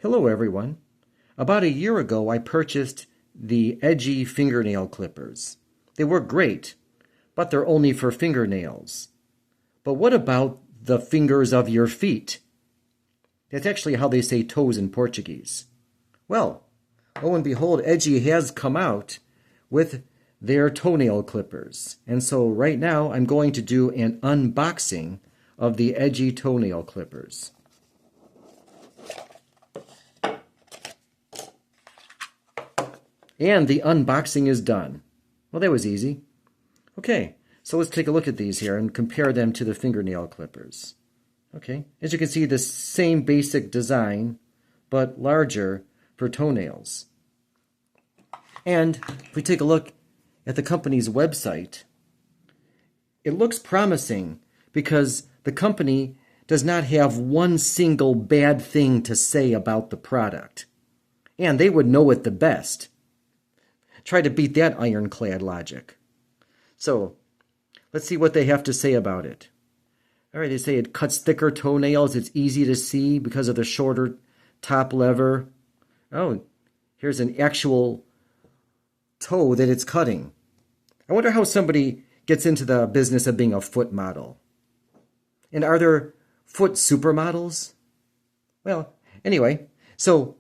Hello everyone. About a year ago I purchased the Edjy fingernail clippers. They work great, but they're only for fingernails. But what about the fingers of your feet? That's actually how they say toes in Portuguese. Well, lo and behold, Edjy has come out with their toenail clippers. And so right now I'm going to do an unboxing of the Edjy toenail clippers. And the unboxing is done. Well, that was easy. Okay, so let's take a look at these here and compare them to the fingernail clippers. Okay, as you can see, the same basic design, but larger for toenails. And if we take a look at the company's website, it looks promising because the company does not have one single bad thing to say about the product. And they would know it the best. Try to beat that ironclad logic. So, let's see what they have to say about it. All right, they say it cuts thicker toenails. It's easy to see because of the shorter top lever. Oh, here's an actual toe that it's cutting. I wonder how somebody gets into the business of being a foot model. And are there foot supermodels? Well, anyway, so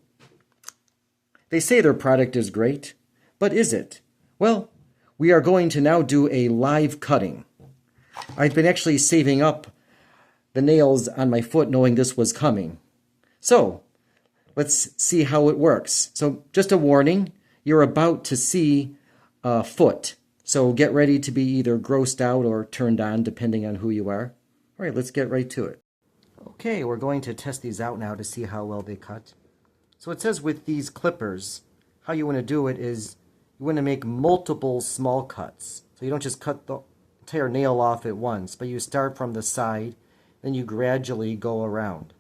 they say their product is great. But is it? Well, we are going to now do a live cutting. I've been actually saving up the nails on my foot knowing this was coming. So, let's see how it works. So, just a warning, you're about to see a foot. So, get ready to be either grossed out or turned on, depending on who you are. All right, let's get right to it. Okay, we're going to test these out now to see how well they cut. So, it says with these clippers, how you want to do it is you want to make multiple small cuts. So you don't just cut the entire nail off at once, but you start from the side, then you gradually go around.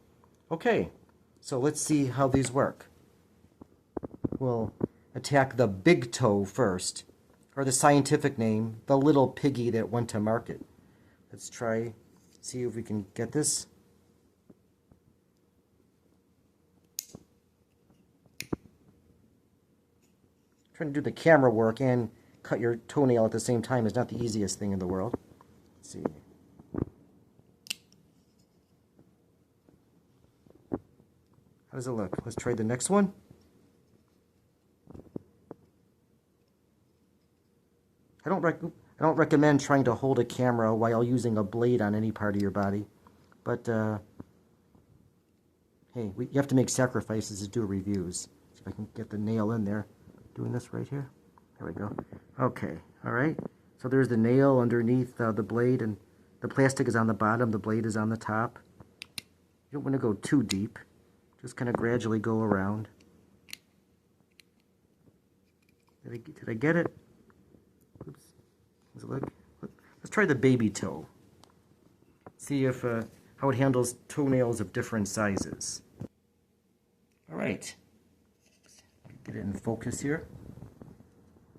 Okay, so let's see how these work. We'll attack the big toe first, or the scientific name, the little piggy that went to market. Let's try, see if we can get this. Trying to do the camera work and cut your toenail at the same time is not the easiest thing in the world. Let's see. How does it look? Let's try the next one. I don't recommend trying to hold a camera while using a blade on any part of your body. But, hey, you have to make sacrifices to do reviews. See if I can get the nail in there. Doing this right here. There we go. Okay, all right. So there's the nail underneath the blade, and the plastic is on the bottom, the blade is on the top. You don't want to go too deep. Just kind of gradually go around. Did I get it? Oops. Does it look? Let's try the baby toe. See if how it handles toenails of different sizes. All right. Get it in focus here.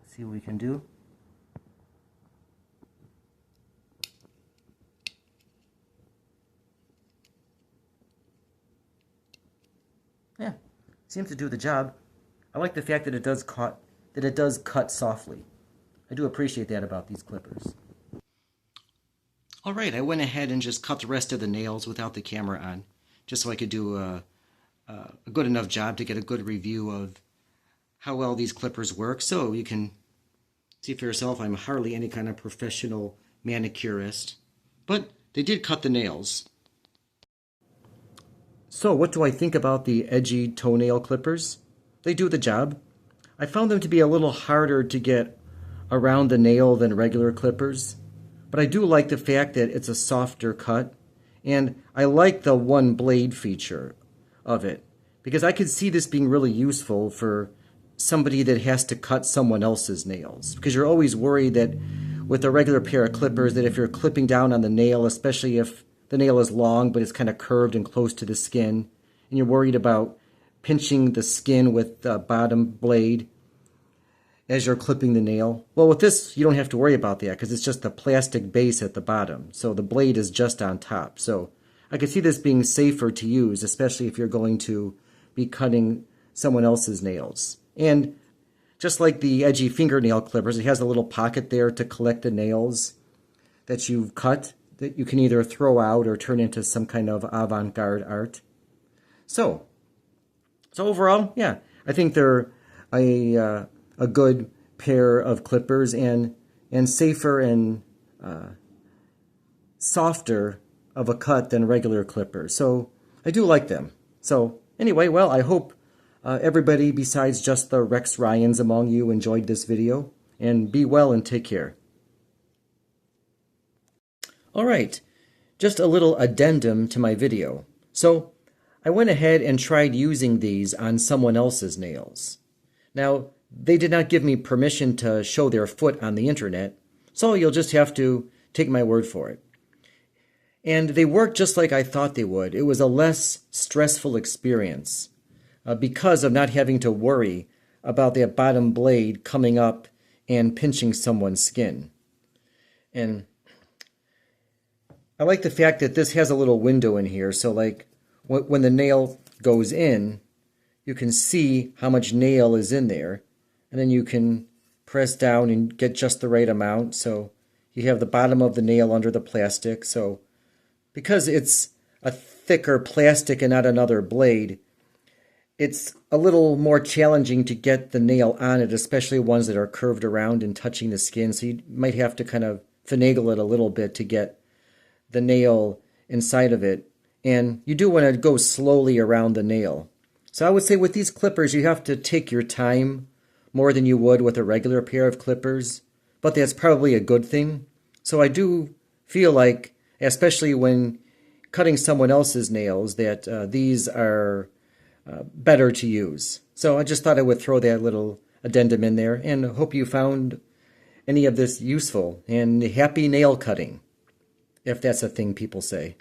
See what we can do. Yeah, seems to do the job. I like the fact that it does cut softly. I do appreciate that about these clippers. All right, I went ahead and just cut the rest of the nails without the camera on, just so I could do a good enough job to get a good review of how well these clippers work. So you can see for yourself, I'm hardly any kind of professional manicurist, but they did cut the nails. So what do I think about the Edjy toenail clippers? They do the job. I found them to be a little harder to get around the nail than regular clippers, but I do like the fact that it's a softer cut, and I like the one blade feature of it, because I could see this being really useful for somebody that has to cut someone else's nails, because you're always worried that with a regular pair of clippers that if you're clipping down on the nail, especially if the nail is long but it's kind of curved and close to the skin, and you're worried about pinching the skin with the bottom blade as you're clipping the nail. Well, with this you don't have to worry about that because it's just the plastic base at the bottom, so the blade is just on top. So I could see this being safer to use, especially if you're going to be cutting someone else's nails. And just like the Edjy fingernail clippers, it has a little pocket there to collect the nails that you've cut that you can either throw out or turn into some kind of avant-garde art. So overall, yeah, I think they're a good pair of clippers and safer and softer of a cut than regular clippers. So I do like them. So anyway, well, I hope everybody besides just the Rex Ryans among you enjoyed this video. And be well and take care. All right, just a little addendum to my video. So I went ahead and tried using these on someone else's nails. Now, they did not give me permission to show their foot on the internet, so you'll just have to take my word for it. And they worked just like I thought they would. It was a less stressful experience because of not having to worry about that bottom blade coming up and pinching someone's skin. And I like the fact that this has a little window in here, so like when the nail goes in, you can see how much nail is in there, and then you can press down and get just the right amount. So you have the bottom of the nail under the plastic. So because it's a thicker plastic and not another blade, it's a little more challenging to get the nail on it, especially ones that are curved around and touching the skin. So you might have to kind of finagle it a little bit to get the nail inside of it. And you do want to go slowly around the nail. So I would say with these clippers, you have to take your time more than you would with a regular pair of clippers, but that's probably a good thing. So I do feel like, especially when cutting someone else's nails, that these are better to use. So I just thought I would throw that little addendum in there, and hope you found any of this useful, and happy nail cutting, if that's a thing people say.